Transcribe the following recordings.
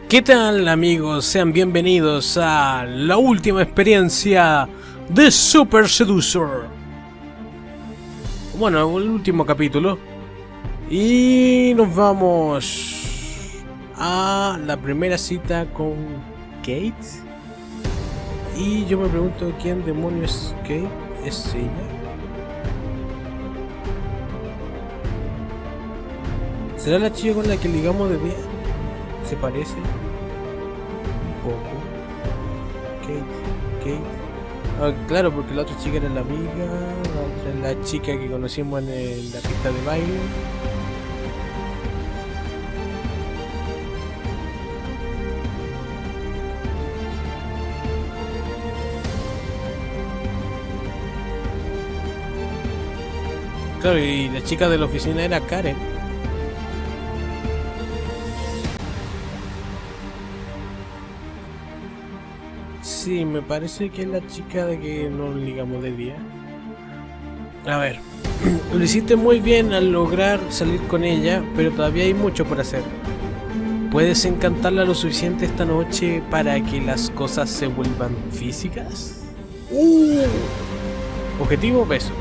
¿Qué tal, amigos? Sean bienvenidos a la última experiencia de Super Seducer. Bueno, el último capítulo. Y nos vamos a la primera cita con Kate. Y yo me pregunto quién demonios es Kate. ¿Es ella? ¿Será la chica con la que ligamos de día? ¿Se parece? Un poco. Kate. Ah, claro, porque la otra chica era la amiga, la otra es la chica que conocimos en la pista de baile. Claro, y la chica de la oficina era Karen. Sí, me parece que es la chica de que nos ligamos de día. A ver, lo hiciste muy bien al lograr salir con ella, pero todavía hay mucho por hacer. ¿Puedes encantarla lo suficiente esta noche para que las cosas se vuelvan físicas? Objetivo, beso.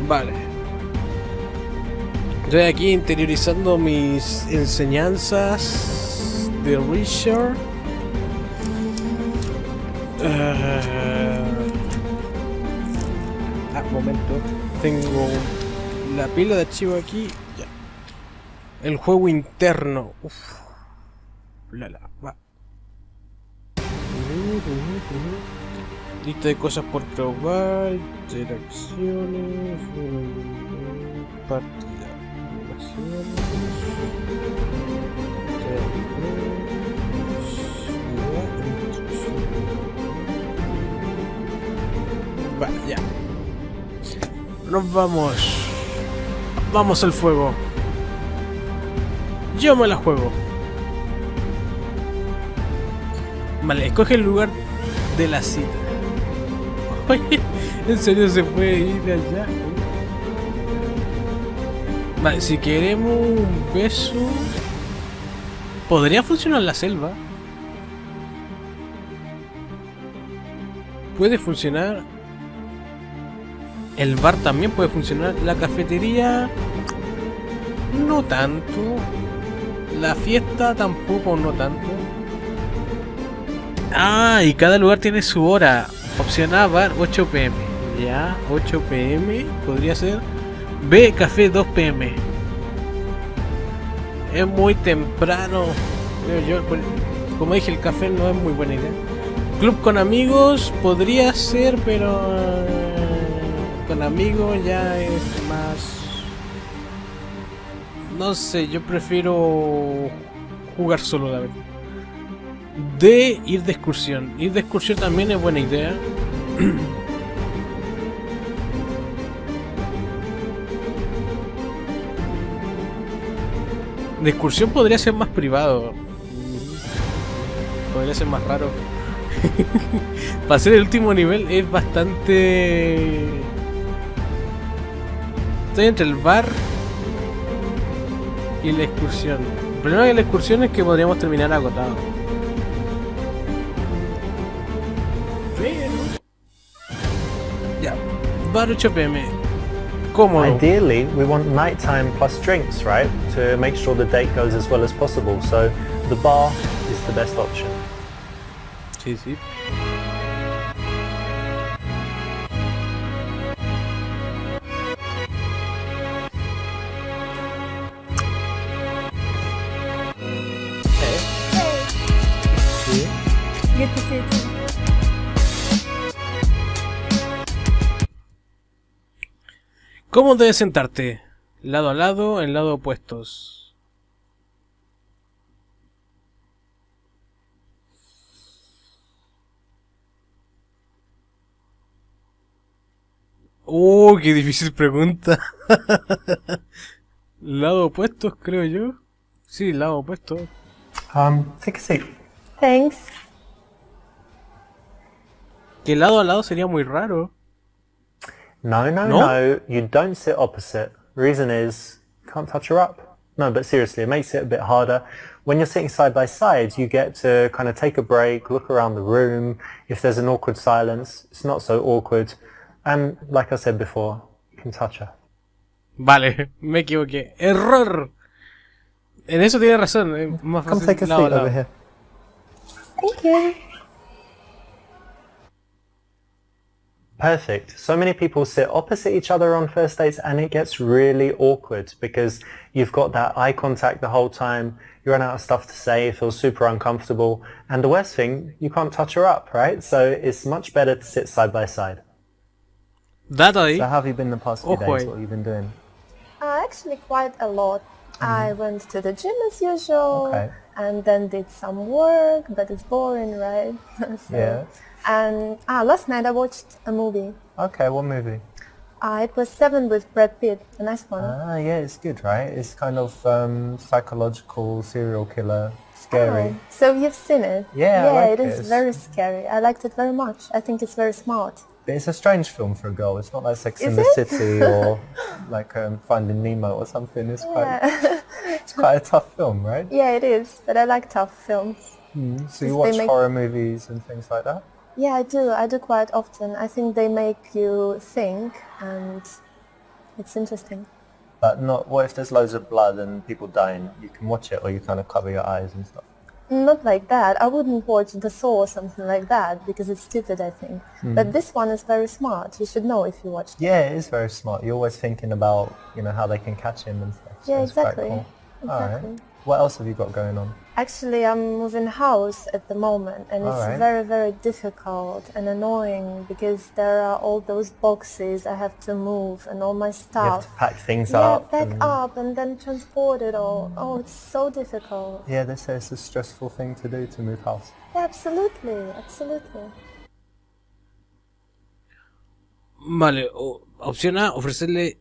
Vale. Estoy aquí interiorizando mis enseñanzas de Richard. Momento. Tengo la pila de archivo aquí. Ya. El juego interno. Va. Lista de cosas por probar. Interacciones. Partida. Vale, ya. Nos vamos. Vamos al fuego. Yo me la juego. Vale, escoge el lugar de la cita. Oye, ¿en serio se puede ir allá? Vale, si queremos un beso, podría funcionar la selva. Puede funcionar. El bar también puede funcionar. La cafetería no tanto. La fiesta tampoco, no tanto. Ah, y cada lugar tiene su hora. Opción A, bar 8 pm. Ya, 8 pm podría ser. B, café 2 pm. Es muy temprano, creo yo. Como dije, el café no es muy buena idea. Club con amigos podría ser, pero con amigos ya es más... No sé, yo prefiero jugar solo, la verdad. De ir de excursión. Ir de excursión también es buena idea. De excursión podría ser más privado. Podría ser más raro. Para ser el último nivel es bastante... Estoy entre el bar y la excursión. El problema de la excursión es que podríamos terminar agotados. Pero... Ya, bar 8 pm. Cómodo. Ideally, we want nighttime plus drinks, right? To make sure the date goes as well as possible. So the bar is the best option. Sí, sí. Good to see you too. ¿Cómo debes sentarte? Lado a lado, en lado opuestos. Qué difícil pregunta. Lado opuestos, creo yo. Sí, lado opuesto. Take a seat. Thanks. Que lado a lado sería muy raro. No, No? you don't sit opposite. Reason is, can't touch her up. No, but seriously, it makes it a bit harder. When you're sitting side by side, you get to kind of take a break, look around the room. If there's an awkward silence, it's not so awkward. And like I said before, you can touch her. Vale, me equivoqué. Error. En eso tiene razón. Es más Come fácil take a lado a seat lado. over here. Thank you. Perfect. So many people sit opposite each other on first dates and it gets really awkward because you've got that eye contact the whole time, you run out of stuff to say, it feels super uncomfortable, and the worst thing, you can't touch her up, right? So it's much better to sit side by side. Dato ahí. So how have you been the past few Ojo days? ahí. What have you been doing? Actually, quite a lot. I went to the gym as usual, Okay. and then did some work, but it's boring, right? So- Yeah. And last night I watched a movie. Okay, what movie? It was Seven with Brad Pitt, a nice one. Yeah, it's good, right? It's kind of psychological, serial killer, scary. Oh, so you've seen it? Yeah, I like it is it. very scary. I liked it very much. I think it's very smart. But it's a strange film for a girl. It's not like Sex Is in the it? City or like Finding Nemo or something. It's quite, Yeah. it's quite a tough film, right? Yeah, it is. But I like tough films. So you They watch make- horror movies and things like that? Yeah, I do. I do quite often. I think they make you think, and it's interesting. But not. What if there's loads of blood and people dying? You can watch it, or you kind of cover your eyes and stuff. Not like that. I wouldn't watch The Saw or something like that because it's stupid, I think. But this one is very smart. You should know if you watched it. Yeah, it is very smart. You're always thinking about how they can catch him and stuff. So Yeah, it's quite exactly. cool. Exactly. All right. What else have you got going on? Actually, I'm moving house at the moment, and it's Alright. very, very difficult and annoying because there are all those boxes I have to move and all my You have stuff. to pack things Yeah, up. pack and- up and then transport it all. Oh, it's so difficult. Yeah, they say it's a stressful thing to do to move house. Yeah, absolutely, absolutely. Vale, opción A, ofrecerle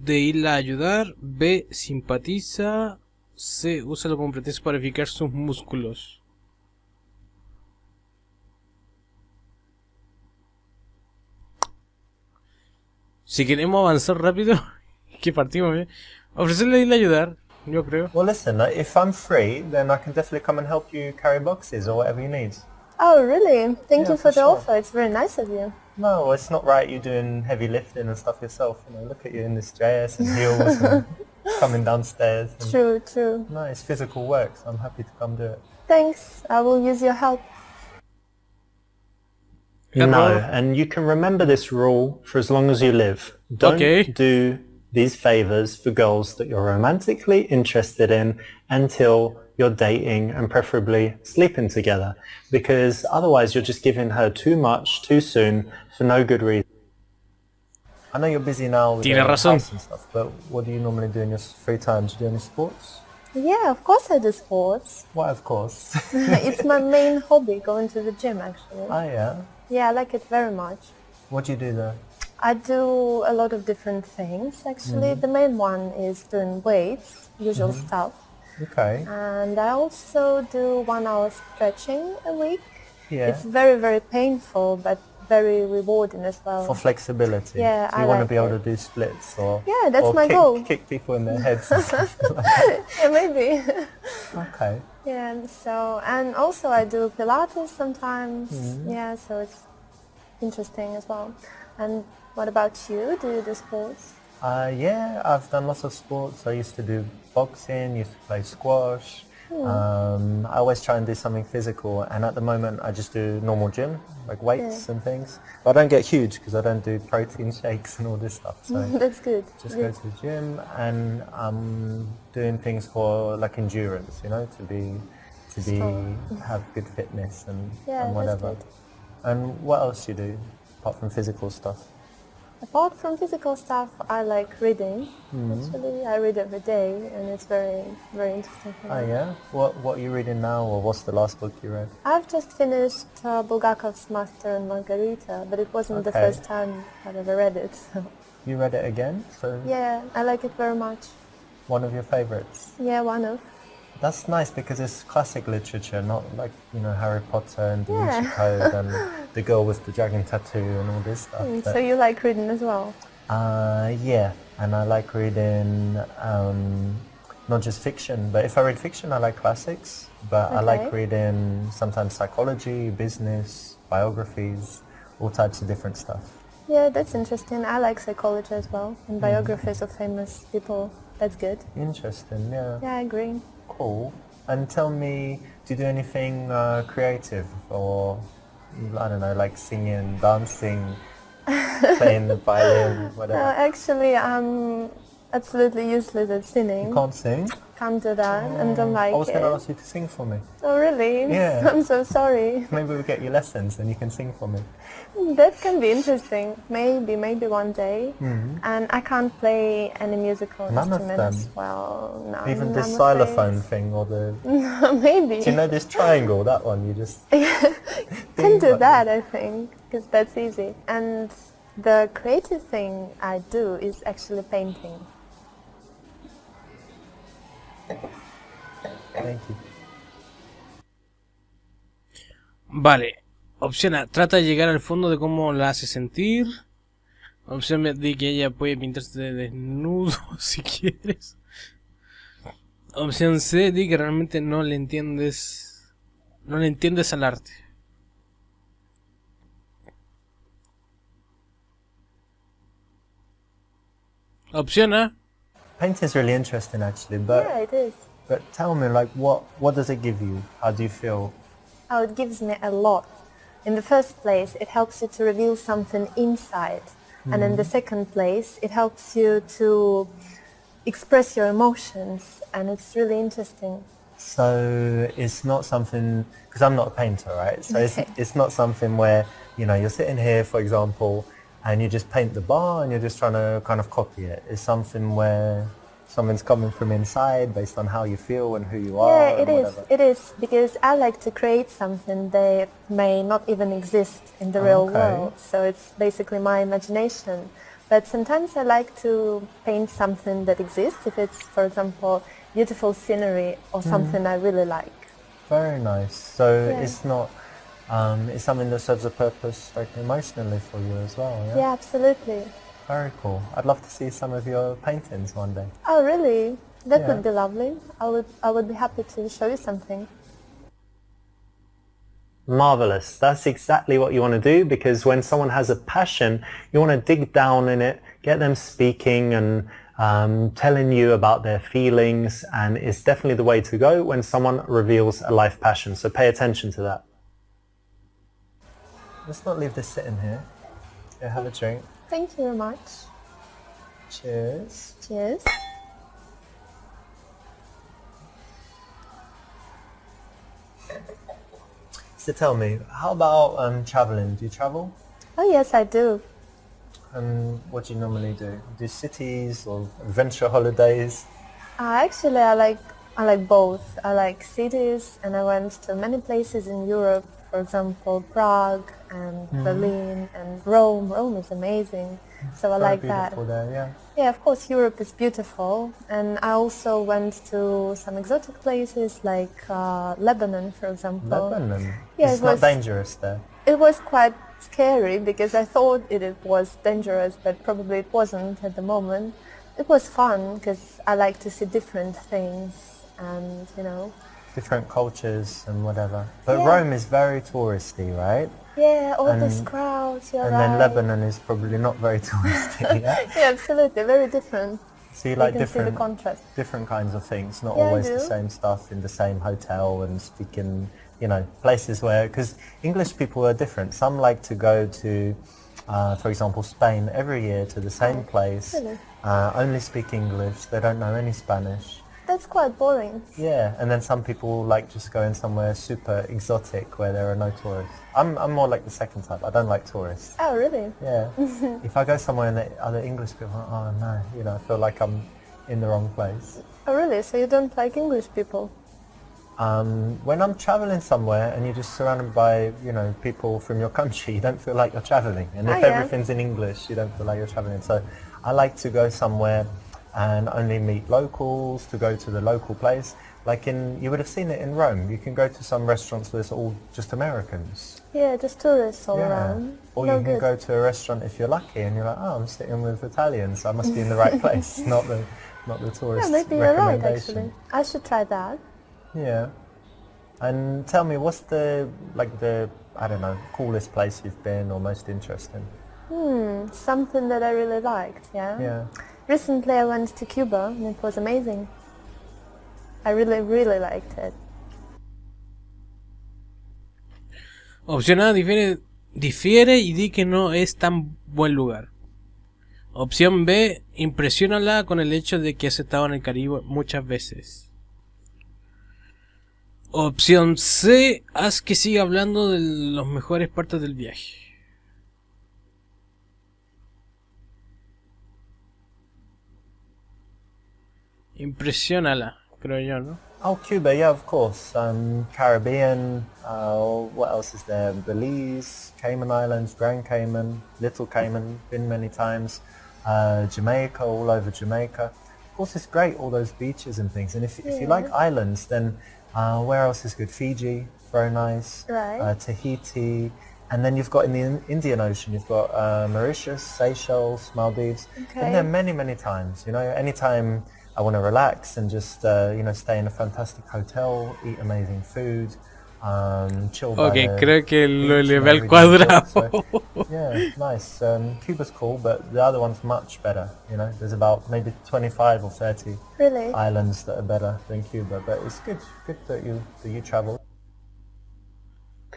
de irla a ayudar. B, simpatiza. C, úsalo como pretexto para verificar sus músculos. Si queremos avanzar rápido, que partimos bien, ofrecerle de irle a ayudar, yo creo. Well, listen, if I'm free, then I can definitely come and help you carry boxes or whatever you need. Oh, really? Thank Yeah, you for for the sure. offer. It's very nice of you. No, it's not right you doing heavy lifting and stuff yourself. Look at you in this dress and heels and coming downstairs. And True, true. no, it's physical work, so I'm happy to come do it. Thanks. I will use your help. No, and you can remember this rule for as long as you live. Don't Okay. do these favors for girls that you're romantically interested in until you're dating and preferably sleeping together, because otherwise you're just giving her too much too soon for no good reason. I know you're busy now with Tiene the razón. house and stuff, but what do you normally do in your free time? Do you do any sports? Yeah, of course I do sports. Why, of course. It's my main hobby, going to the gym actually. Oh yeah. Yeah, I like it very much. What do you do there? I do a lot of different things actually. The main one is doing weights, usual stuff. Okay. And I also do 1 hour stretching a week. Yeah. It's very, very painful, but very rewarding as well. For flexibility. Yeah, so you I want like to be able it. to do splits or Yeah, that's or my goal. kick people in their heads. And stuff. Yeah, maybe. Okay. Yeah, so, and also I do Pilates sometimes. Yeah, so it's interesting as well. And what about you? Do you do sports? Yeah, I've done lots of sports. I used to do boxing, used to play squash. I always try and do something physical, and at the moment I just do normal gym, like weights and things. But I don't get huge because I don't do protein shakes and all this stuff. So That's good. just go to the gym, and I'm doing things for like endurance, have good fitness and Yeah, whatever. that's good. And what else do you do apart from physical stuff? Apart from physical stuff, I like reading. Actually, I read every day, and it's very, very interesting for me. Oh yeah? What are you reading now, or what's the last book you read? I've just finished Bulgakov's Master and Margarita, but it wasn't the Okay. first time I've ever read it. So. You read it again? So Yeah, I like it very much. one of your favorites? Yeah, one of. That's nice because it's classic literature, not like, Harry Potter and Da Vinci Yeah. Code and the girl with the dragon tattoo and all this stuff. But, So you like reading as well? yeah, and I like reading not just fiction, but if I read fiction, I like classics, but I like reading sometimes psychology, business, biographies, all types of different stuff. Yeah, that's interesting. I like psychology as well, and biographies of famous people. That's good. Interesting, yeah. Yeah, I agree. Cool. And tell me, do you do anything creative, or I don't know, like singing, dancing, playing the violin, whatever? Actually, I'm absolutely useless at singing. You can't sing? Can't do that, and don't like it. I was going to ask you to sing for me. Oh, really? Yeah. I'm so sorry. Maybe we'll get you lessons and you can sing for me. That can be interesting. Maybe one day. And I can't play any musical None of instrument them? as well. None, Even this I'm xylophone thing or the... afraid. Maybe. Do you know this triangle, that one? You just... Can do that, I think, because that's easy. And the creative thing I do is actually painting. Thank you. Vale. Opción A, trata de llegar al fondo de cómo la hace sentir. Opción B, de que ella puede pintarse de desnudo si quieres. Opción C, di que realmente no le entiendes al arte. Opción A. Painting is really interesting actually, but Yeah, it is. but tell me, like, what does it give you? How do you feel? Oh, it gives me a lot. In the first place, it helps you to reveal something inside. And in the second place, it helps you to express your emotions, and it's really interesting. So it's not something, because I'm not a painter, right? So it's not something where, you know, you're sitting here, for example, and you just paint the bar and you're just trying to kind of copy it. It's something where something's coming from inside based on how you feel and who you are. Yeah, and whatever. it is, because I like to create something that may not even exist in the real world. So it's basically my imagination. But sometimes I like to paint something that exists, if it's, for example, beautiful scenery or something I really like. Very nice. So Yeah. it's not, it's something that serves a purpose, like, emotionally for you as well, yeah? Yeah, absolutely. Very cool. I'd love to see some of your paintings one day. Oh, really? That Yeah. would be lovely. I would be happy to show you something. Marvelous. That's exactly what you want to do, because when someone has a passion, you want to dig down in it, get them speaking and telling you about their feelings, and it's definitely the way to go when someone reveals a life passion. So pay attention to that. Let's not leave this sitting here. Yeah, have a drink. Thank you very much. Cheers. Cheers. So tell me, how about traveling? Do you travel? Oh, yes, I do. And what do you normally do? Do cities or adventure holidays? Actually, I like both. I like cities, and I went to many places in Europe. For example, Prague and Berlin and Rome. Rome is amazing, so I Very like that. beautiful there, yeah. Yeah, of course, Europe is beautiful, and I also went to some exotic places like Lebanon, for example. Lebanon? Yeah, It's it not was- dangerous there. It was quite scary because I thought it was dangerous, but probably it wasn't at the moment. It was fun because I like to see different things and, you know. Different cultures and whatever. But Yeah. Rome is very touristy, right? Yeah, all And- these crowds, you're And right. then Lebanon is probably not very touristy, yeah? Yeah, absolutely, very different. So you You like can see the different contrast. different kinds of things, not Yeah, I always the do. same stuff in the same hotel and speaking, you know, places where, because English people are different. Some like to go to, for example, Spain every year to the same place, really? only speak English, they don't know any Spanish. That's quite boring. Yeah, and then some people like just going somewhere super exotic where there are no tourists. I'm more like the second type. I don't like tourists. Oh, really? Yeah. If I go somewhere and the other English people are, oh no, you know, I feel like I'm in the wrong place. Oh, really? So you don't like English people? When I'm traveling somewhere and you're just surrounded by, you know, people from your country, you don't feel like you're traveling. And if Oh, yeah. everything's in English, you don't feel like you're traveling. So I like to go somewhere and only meet locals, to go to the local place. Like you would have seen it in Rome. You can go to some restaurants where it's all just Americans. Yeah, just tourists all Yeah. around. Or No you can good. go to a restaurant if you're lucky and you're like, oh, I'm sitting with Italians, so I must be in the right place, not not the tourist maybe you're right, recommendation. actually. I should try that. Yeah. And tell me, what's the I don't know, coolest place you've been or most interesting? Something that I really liked, yeah? Yeah. Recently I went to Cuba and it was amazing. I really, really liked it. Opción A, difiere y di que no es tan buen lugar. Opción B, impresiónala con el hecho de que has estado en el Caribe muchas veces. Opción C, haz que siga hablando de las mejores partes del viaje. Impresiónala, creo yo, ¿no? Oh, Cuba, yeah, of course. Caribbean, what else is there? Belize, Cayman Islands, Grand Cayman, Little Cayman, been many times. Jamaica, all over Jamaica. Of course, it's great, all those beaches and things. And if you like islands, then where else is good? Fiji, very nice. Right. Tahiti. And then you've got in the Indian Ocean, you've got Mauritius, Seychelles, Maldives. Okay. Been there many, many times. You know, anytime I want to relax and just, stay in a fantastic hotel, eat amazing food, chill by the creo que lo beach elevé and al everything. cuadrado. So, yeah, nice. Cuba's cool, but the other one's much better. You know, there's about maybe 25 or 30 Really? islands that are better than Cuba. But it's good that you travel.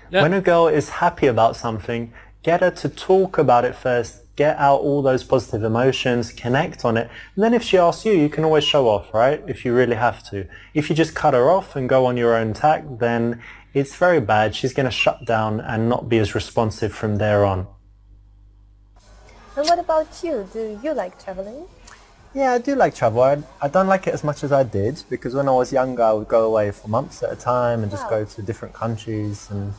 Yeah. When a girl is happy about something, get her to talk about it first. Get out all those positive emotions, connect on it, and then if she asks you, you can always show off, right? If you really have to. If you just cut her off and go on your own tack, then it's very bad. She's going to shut down and not be as responsive from there on. And what about you? Do you like traveling? Yeah, I do like travel. I don't like it as much as I did, because when I was younger I would go away for months at a time and just go to different countries and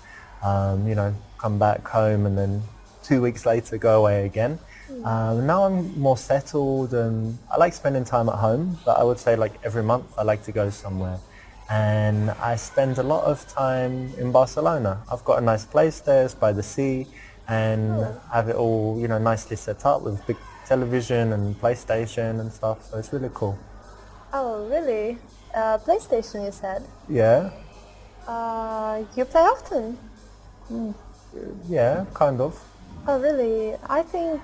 come back home and then 2 weeks later go away again. Now I'm more settled and I like spending time at home, but I would say like every month I like to go somewhere. And I spend a lot of time in Barcelona. I've got a nice place there, it's by the sea, and have it all, nicely set up with big television and PlayStation and stuff, so it's really cool. Oh, really? PlayStation, you said? Yeah, You play often? yeah, kind of. Oh, really? I think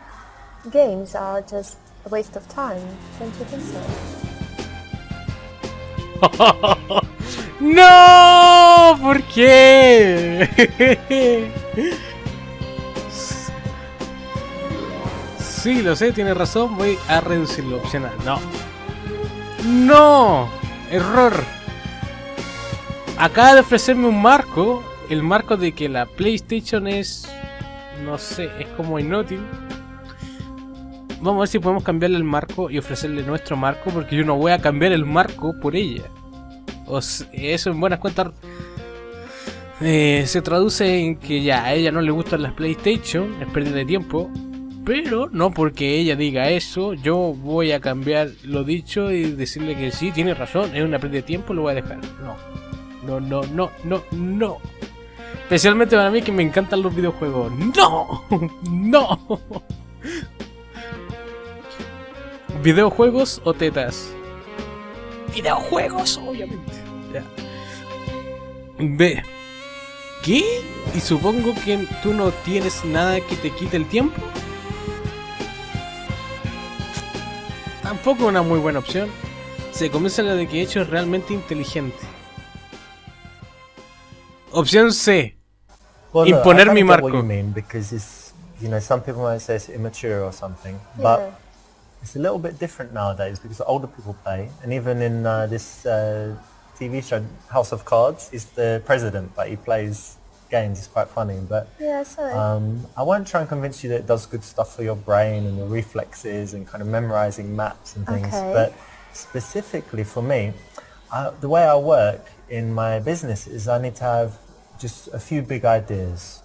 games are just a waste of time. Don't you think so? ¡No! ¿Por qué? Sí, lo sé, tiene razón. Voy a reducirlo. Opción A. No. ¡No! Error. Acaba de ofrecerme un marco. El marco de que la PlayStation es... no sé, es como inútil. Vamos a ver si podemos cambiarle el marco y ofrecerle nuestro marco, porque yo no voy a cambiar el marco por ella. Eso en buenas cuentas se traduce en que ya a ella no le gustan las PlayStation, es pérdida de tiempo. Pero no porque ella diga eso, yo voy a cambiar lo dicho y decirle que sí, tiene razón, es una pérdida de tiempo, lo voy a dejar. No. Especialmente para mí que me encantan los videojuegos. ¡No! ¡No! ¿Videojuegos o tetas? Videojuegos, obviamente. Ya. B. ¿Qué? Y supongo que tú no tienes nada que te quite el tiempo. Tampoco una muy buena opción. Se comienza la de que hecho es realmente inteligente. Opción C. Well, imponer look, I mi get marco. what you mean, because it's, some people might say it's immature or something, Yeah. but it's a little bit different nowadays because older people play, and even in this TV show House of Cards, he's the president, but he plays games. It's quite funny, but Yeah, sorry. I won't try and convince you that it does good stuff for your brain and your reflexes and kind of memorizing maps and things. Okay. But specifically for me, the way I work in my business is I need to have just a few big ideas,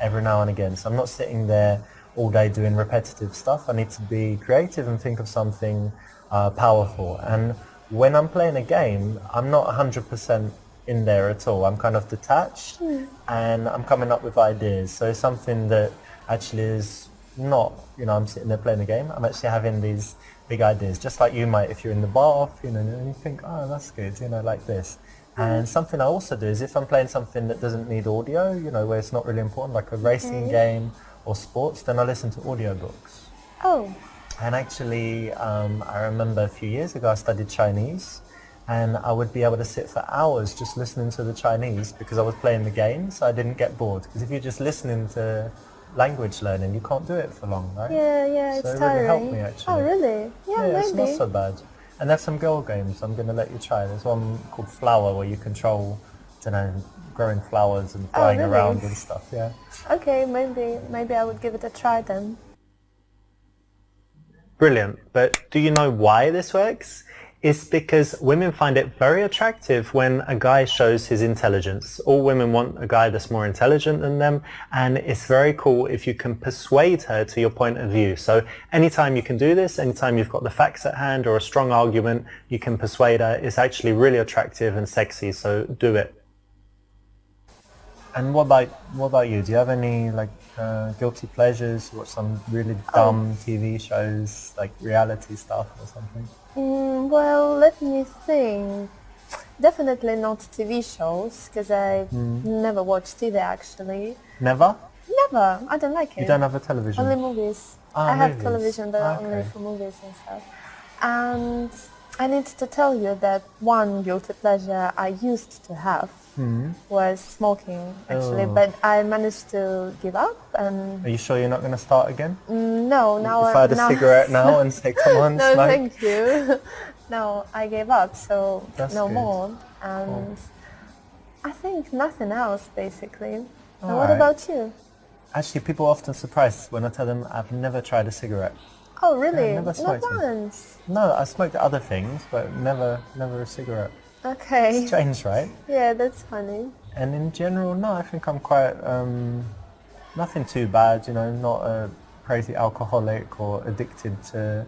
every now and again. So I'm not sitting there all day doing repetitive stuff. I need to be creative and think of something powerful. And when I'm playing a game, I'm not 100% in there at all. I'm kind of detached and I'm coming up with ideas. So it's something that actually is not, I'm sitting there playing a game. I'm actually having these big ideas, just like you might if you're in the bath, you know, and you think, oh, that's good, you know, like this. And something I also do is if I'm playing something that doesn't need audio, you know, where it's not really important, like a racing game or sports, then I listen to audiobooks. Oh. And actually, I remember a few years ago I studied Chinese, and I would be able to sit for hours just listening to the Chinese because I was playing the game, so I didn't get bored. Because if you're just listening to language learning, you can't do it for long, right? Yeah, so it's it tiring. really helped me actually. Oh, really? Yeah, maybe. It's not so bad. And there's some girl games I'm going to let you try. There's one called Flower where you control, I don't know, growing flowers and flying really? around and stuff, yeah. Okay, maybe I would give it a try then. Brilliant. But do you know why this works? It's because women find it very attractive when a guy shows his intelligence. All women want a guy that's more intelligent than them, and it's very cool if you can persuade her to your point of view. So anytime you can do this, anytime you've got the facts at hand or a strong argument, you can persuade her. It's actually really attractive and sexy, so do it. And what about you? Do you have any like guilty pleasures? Watch some really dumb TV shows, like reality stuff or something? Well, let me think. Definitely not TV shows, because I never watch TV actually. Never? Never. I don't like it. You don't have a television? Only movies. I have television, but only for movies and stuff. And I need to tell you that one guilty pleasure I used to have was smoking, actually, but I managed to give up. And are you sure you're not going to start again? No, now if I had a cigarette now and say, come on, no, smoke. thank you. No, I gave up, so That's no good. more. And I think nothing else, basically. And what Alright. about you? Actually, people are often surprised when I tell them I've never tried a cigarette. Oh, really? never Not smoked them. once. No, I smoked other things, but never a cigarette. Okay. Strange, right? Yeah, that's funny. And in general, no, I think I'm quite, nothing too bad, you know, not a crazy alcoholic or addicted to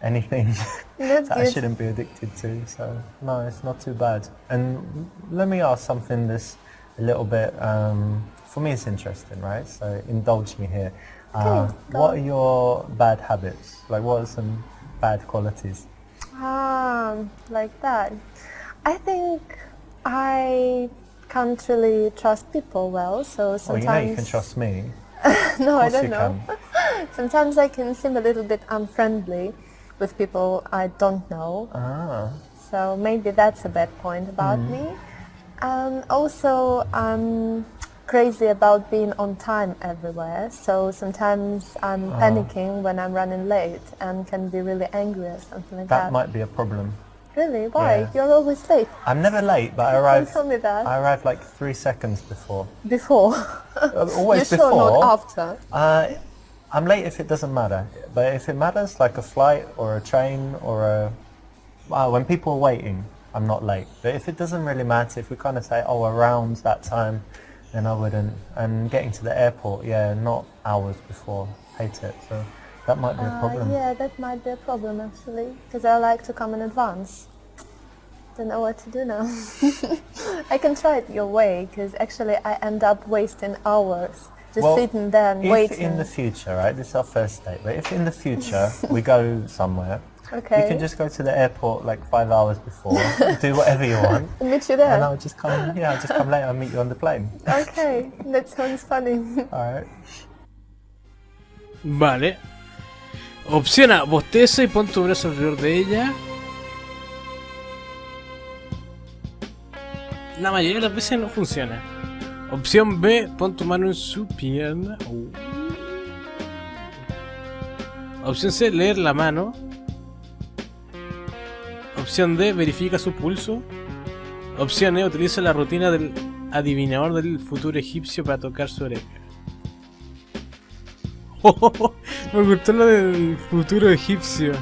anything That's that I good. shouldn't be addicted to. So, no, it's not too bad. And let me ask something that's a little bit, for me it's interesting, right? So indulge me here. Okay, go what on. are your bad habits? Like, what are some bad qualities? Like that. I think I can't really trust people well, so sometimes... Well, you know you can trust me. No, I Of course don't you know. can. Sometimes I can seem a little bit unfriendly with people I don't know. So maybe that's a bad point about me. And also I'm crazy about being on time everywhere. So sometimes I'm panicking when I'm running late and can be really angry or something like that. That might be a problem. Really? Why? Yeah. You're always late. I'm never late, but I Don't arrive. tell me that. I arrive like 3 seconds before. Before. Always You're before. sure not after? I'm late if it doesn't matter, but if it matters, like a flight or a train or when people are waiting, I'm not late. But if it doesn't really matter, if we kind of say, oh, around that time, then I wouldn't. And getting to the airport, yeah, not hours before. Hate it. So that might be a problem. Yeah, that might be a problem actually, because I like to come in advance. Don't know what to do now. I can try it your way, because actually I end up wasting hours just sitting there and waiting. If in the future, right, this is our first date, but if in the future we go somewhere, you can just go to the airport like 5 hours before, do whatever you want, I'll meet you there. and I'll just come later and meet you on the plane. Okay, that sounds funny. Alright. Vale. Opción A, bosteza y pon tu brazo alrededor de ella. La mayoría de las veces no funciona. Opción B, pon tu mano en su pierna. Opción C, leer la mano. Opción D, verifica su pulso. Opción E, utiliza la rutina del adivinador del futuro egipcio para tocar su oreja. Me gustó lo del futuro egipcio.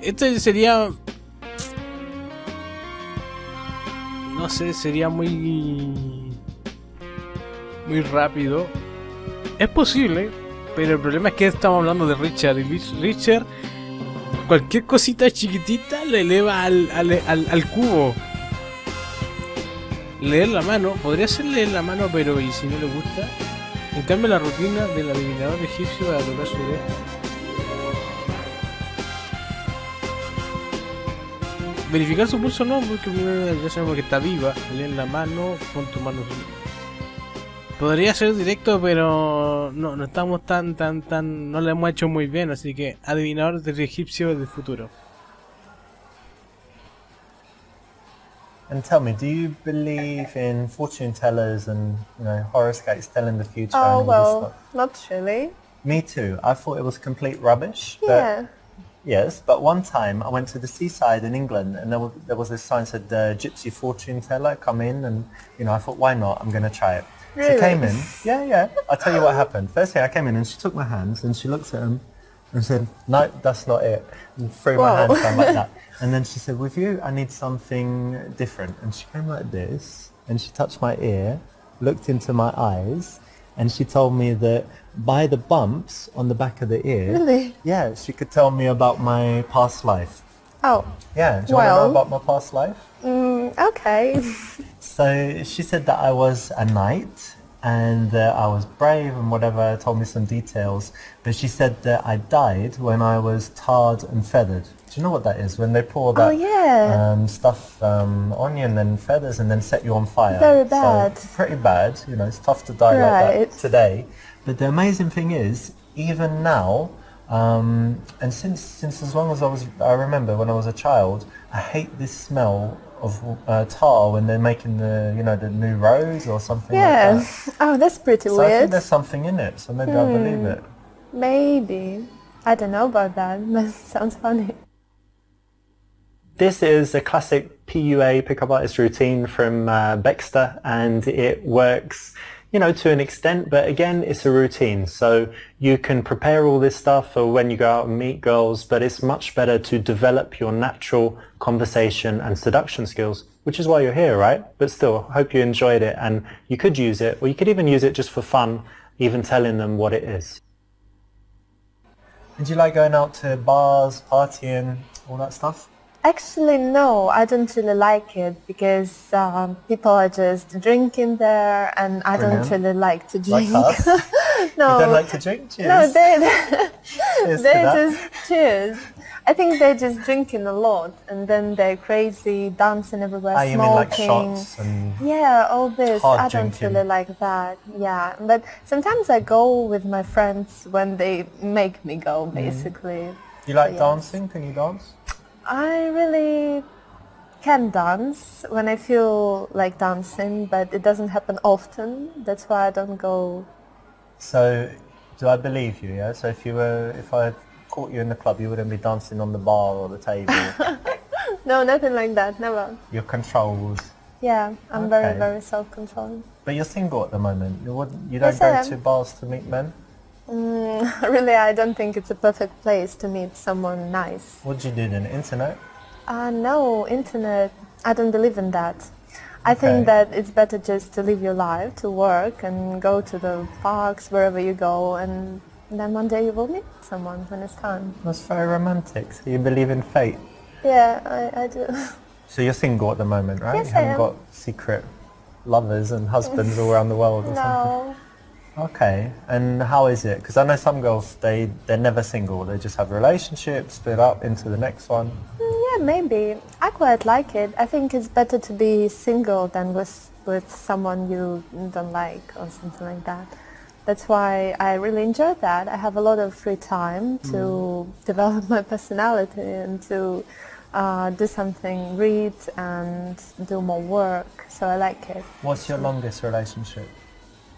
Esto sería... No sé, sería muy rápido. Es posible, pero el problema es que estamos hablando de Richard. Y Richard, cualquier cosita chiquitita le eleva al cubo. Leer la mano, podría ser leer la mano, pero ¿y si no le gusta? En cambio, la rutina del adivinador egipcio para tocar su oreja. verificar su pulso no, porque ya sabemos que está viva. Leen la mano, pon tu mano. Podría ser directo, pero no estamos tan, no lo hemos hecho muy bien, así que adivinador del egipcio del futuro. And tell me, do you believe in fortune tellers and horoscopes telling the future? Oh, and all well, this stuff? not really. Me too. I thought it was complete rubbish. Yeah. But yes, but one time I went to the seaside in England, and there was this sign that said gypsy fortune teller, come in, and I thought, why not? I'm going to try it. Really? She came in. Yeah. I'll tell you what happened. First thing, I came in and she took my hands and she looked at them and said, no, that's not it. And threw my hands down like that. And then she said, with you, I need something different. And she came like this and she touched my ear, looked into my eyes, and she told me that by the bumps on the back of the ear, Really? yeah, she could tell me about my past life. Oh, Yeah, do you want to know about my past life? okay. So she said that I was a knight and that I was brave and whatever, told me some details. But she said that I died when I was tarred and feathered. Do you know what that is? When they pour that stuff on you and then feathers and then set you on fire. Very bad. So, pretty bad. It's tough to die like that today. But the amazing thing is, even now, and since as long as I remember when I was a child, I hate this smell of tar when they're making the the new rose or something like that. Oh, that's pretty So I think weird. there's something in it, so maybe I believe it. Maybe. I don't know about that. That sounds funny. This is a classic PUA, pickup artist routine from 𝓥𝓾𝓮, and it works to an extent, but again, it's a routine. So you can prepare all this stuff for when you go out and meet girls, but it's much better to develop your natural conversation and seduction skills, which is why you're here, right? But still, I hope you enjoyed it, and you could use it, or you could even use it just for fun, even telling them what it is. And do you like going out to bars, partying, all that stuff? Actually, no, I don't really like it because people are just drinking there, and I don't really like to drink. Like us? No, you don't like to drink? Cheers. No, Cheers they to that. just cheers. I think they're just drinking a lot, and then they're crazy, dancing everywhere, You smoking. mean like shots and Yeah, all this. hard I don't drinking. really like that. Yeah, but sometimes I go with my friends when they make me go, basically. You like Yes. dancing? Can you dance? I really can dance when I feel like dancing, but it doesn't happen often. That's why I don't go. So, do I believe you? Yeah. So if I caught you in the club, you wouldn't be dancing on the bar or the table. No, nothing like that. Never. You're controlled. Yeah, I'm Okay. very self-controlled. But you're single at the moment. You don't Yes, I go am. to bars to meet men. Really, I don't think it's a perfect place to meet someone nice. What do you do then? Internet? No, internet. I don't believe in that. I Okay. think that it's better just to live your life, to work and go to the parks, wherever you go, and then one day you will meet someone when it's time. That's very romantic. So you believe in fate. Yeah, I do. So you're single at the moment, right? Yes, you haven't I am. got secret lovers and husbands all around the world or something. No. Okay, and how is it? Because I know some girls, they're never single. They just have relationships, split up into the next one. Yeah, maybe. I quite like it. I think it's better to be single than with someone you don't like or something like that. That's why I really enjoy that. I have a lot of free time to develop my personality and to do something, read and do more work. So I like it. What's your longest relationship?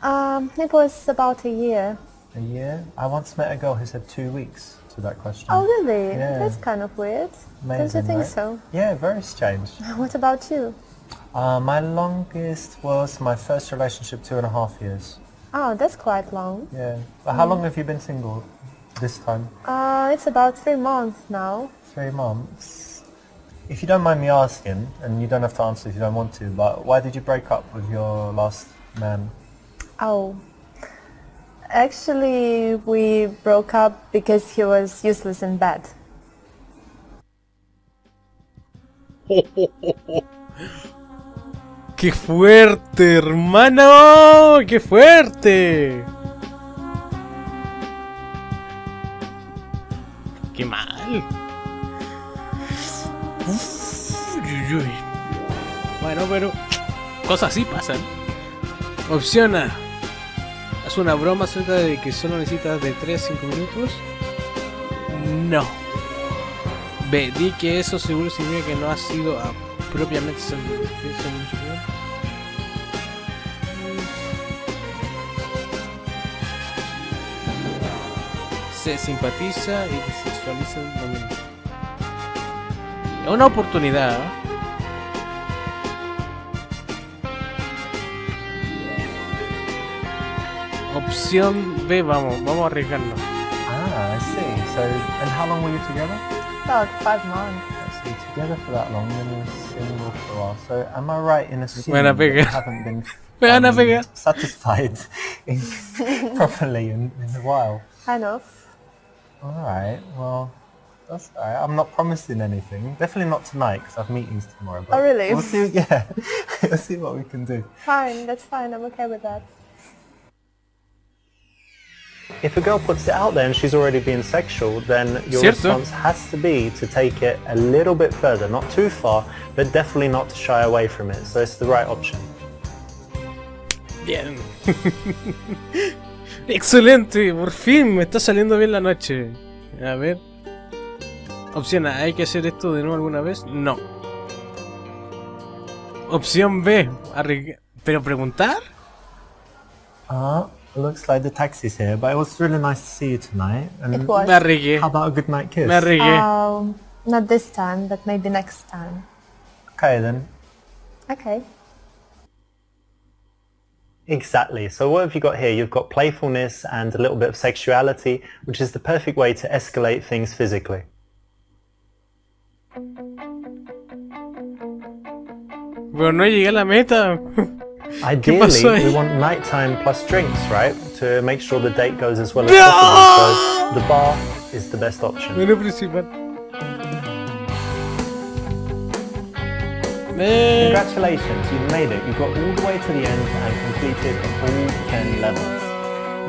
It was about a year. A year? I once met a girl who said 2 weeks to that question. Oh, really? Yeah. That's kind of weird. Don't Amazing, you think right? so? Yeah, very strange. What about you? My longest was my first relationship, 2.5 years. Oh, that's quite long. Yeah. But how long have you been single this time? It's about 3 months now. 3 months. If you don't mind me asking, and you don't have to answer if you don't want to, but why did you break up with your last man? Oh, actually we broke up because he was useless in bed. ¡Qué fuerte, hermano! ¡Qué fuerte! ¡Qué mal! Bueno, pero cosas así pasan. Opción A. Haz una broma acerca de que solo necesitas de 3 a 5 minutos. No. B. Di que eso seguro significa que no has sido propiamente satisfecho mucho tiempo. Se simpatiza y sexualiza el momento. Es una oportunidad, ¿eh? Opción B, vamos a arriesgarnos. Ah, I see. So, and how long were you together? About 5 months. So together for that long, then you're single for a while. So am I right in assuming Buena that you pega. haven't been Buena pega. satisfied properly in a while? Kind of. Alright, well, that's alright. I'm not promising anything. Definitely not tonight because I have meetings tomorrow. But Oh, really? We'll see, yeah. We'll see what we can do. Fine, that's fine. I'm okay with that. If a girl puts it out there and she's already being sexual, then your Cierto. response has to be to take it a little bit further. Not too far, but definitely not to shy away from it. So it's the right option. Bien. Excelente, por fin me está saliendo bien la noche. A ver. Opción A, ¿hay que hacer esto de nuevo alguna vez? No. Opción B, ¿pero preguntar? Looks like the taxi's here, but it was really nice to see you tonight. And It was. Me arriesgué. how about a good night kiss? Me arriesgué. Not this time, but maybe next time. Okay then. Okay. Exactly. So what have you got here? You've got playfulness and a little bit of sexuality, which is the perfect way to escalate things physically. Pero no llegué a la meta. Ideally, pasó ahí? we want nighttime plus drinks, right? To make sure the date goes as well as possible. So the bar is the best option. Menú principal. Congratulations, you've made it. You got all the way to the end and completed all 10 levels.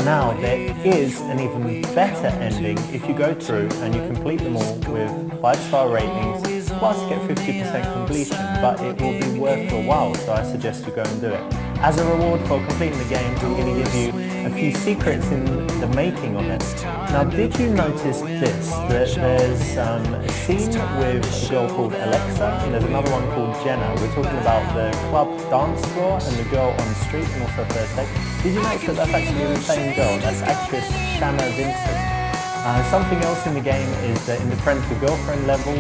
Now, there is an even better ending if you go through and you complete them all with 5-star ratings, plus get 50% completion, but it will be worth your while, so I suggest you go and do it. As a reward for completing the game, I'm going to give you a few secrets in the making of it. Now, did you notice this? That there's a scene with a girl called Alexa, and there's another one called Jenna. We're talking about the club dance floor and the girl on the street, and also first date. Did you notice that that's actually the same girl? That's actress 𝓤𝓾𝓮𝓵𝓸. Something else in the game is that in the friend to girlfriend level,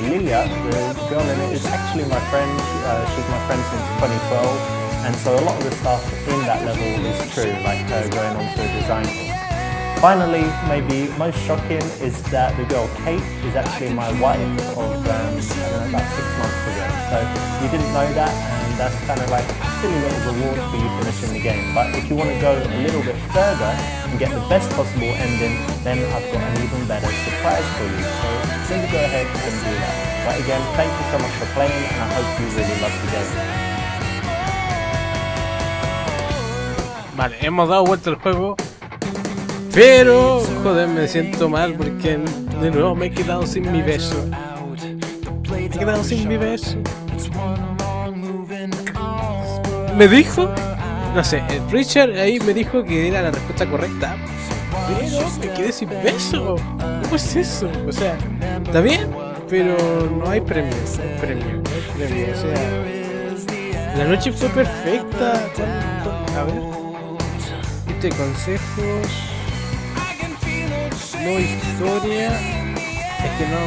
Lilia, the girl in it, is actually my friend. She's my friend since 2012. And so a lot of the stuff in that level is true, like going on to a design course. Finally, maybe most shocking is that the girl Kate is actually my wife of, I don't know, about 6 months ago. So you didn't know that, and that's kind of like a silly little reward for you finishing the game. But if you want to go a little bit further and get the best possible ending, then I've got an even better surprise for you. So please go ahead and do that. But again, thank you so much for playing, and I hope you really love the game. Vale, hemos dado vuelta al juego. Pero, joder, me siento mal porque de nuevo me he quedado sin mi beso. Me he quedado sin mi beso. Me dijo, no sé, Richard ahí me dijo que era la respuesta correcta. Pero me quedé sin beso. ¿Cómo es eso? O sea, está bien, pero no hay premio. No hay premio, no hay premio. O sea, la noche fue perfecta. A ver. Consejos, no historia, es que no,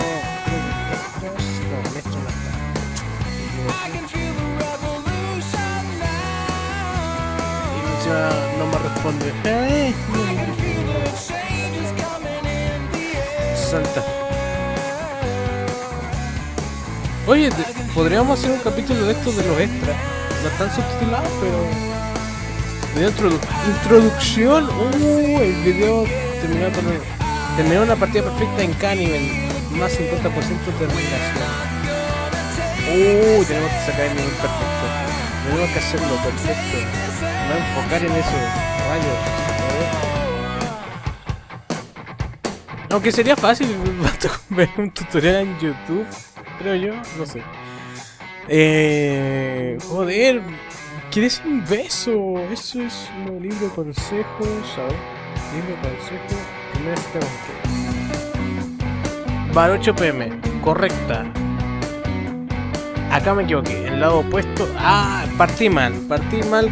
esto no está. Y no me responde. Salta. Oye, podríamos hacer un capítulo de estos de los extras. No están subtitulados, pero video introducción. El video terminó una partida perfecta en cada nivel, más 50% de terminación. Tenemos que sacar el nivel perfecto. Tenemos que hacerlo perfecto. No enfocar en eso, rayos. Aunque sería fácil ver un tutorial en YouTube, creo yo, no sé. Joder, ¿quieres un beso? Eso es un libro de consejos. A ver, libro de consejos. Primera cita con qué. Vale, 8 pm, correcta. Acá me equivoqué, el lado opuesto. Ah, partí mal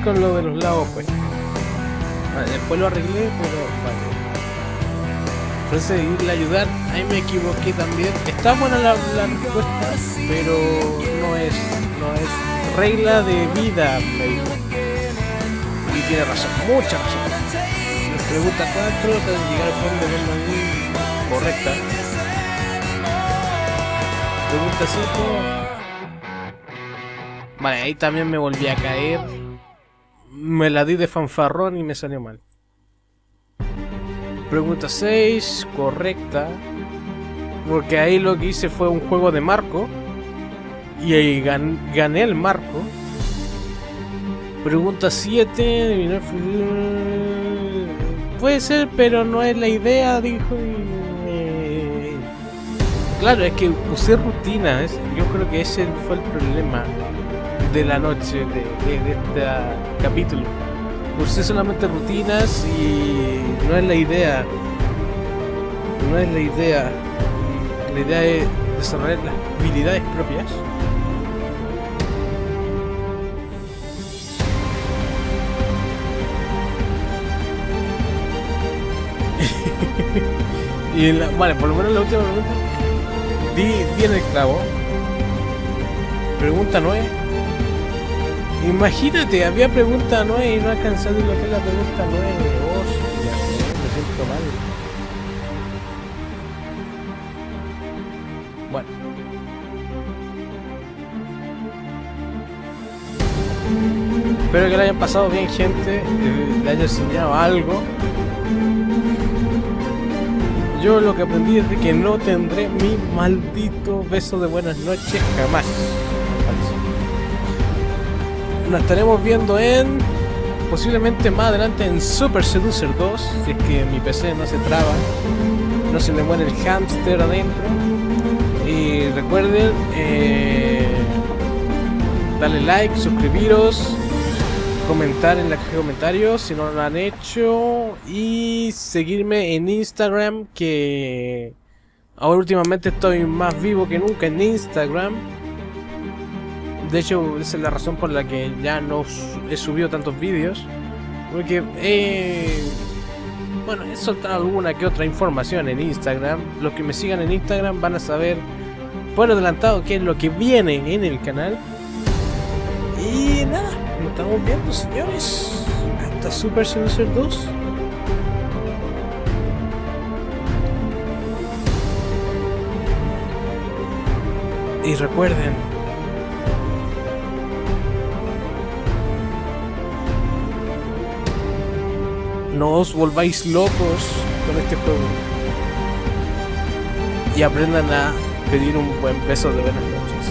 con lo de los lados opuestos. Vale, después lo arreglé, pero vale. Ofrece irle a ayudar, ahí me equivoqué también. Está buena la respuesta, pero no es regla de vida, me dijo. Y tiene razón, mucha razón. Pregunta 4, trata de llegar al fondo de la correcta. Pregunta 5. Vale, ahí también me volví a caer. Me la di de fanfarrón y me salió mal. Pregunta 6, correcta. Porque ahí lo que hice fue un juego de marco. Y ahí gané el marco. Pregunta 7. Puede ser, pero no es la idea, dijo. Claro, es que usé rutinas. Yo creo que ese fue el problema de la noche de este capítulo. Usé solamente rutinas y no es la idea. No es la idea. La idea es desarrollar las habilidades propias. Y vale, por lo menos la última pregunta di en el clavo. Pregunta 9. Imagínate, había pregunta 9 y no alcanzado lo que es la pregunta 9. Hostia, me siento mal. Bueno. Espero que lo hayan pasado bien, gente. Le haya enseñado algo. Yo lo que aprendí es de que no tendré mi maldito beso de buenas noches jamás. Nos estaremos viendo en... posiblemente más adelante en Super Seducer 2. Si es que mi PC no se traba. No se le muere el hámster adentro. Y recuerden... darle like, suscribiros. Comentar en la caja de comentarios si no lo han hecho y seguirme en Instagram, que ahora últimamente estoy más vivo que nunca en Instagram. De hecho esa es la razón por la que ya no he subido tantos vídeos, porque bueno, he soltado alguna que otra información en Instagram. Los que me sigan en Instagram van a saber por adelantado qué es lo que viene en el canal. Y nada, nos estamos viendo, señores. Hasta Super Seducer 2. Y recuerden, no os volváis locos con este juego. Y aprendan a pedir un buen beso de buenas noches.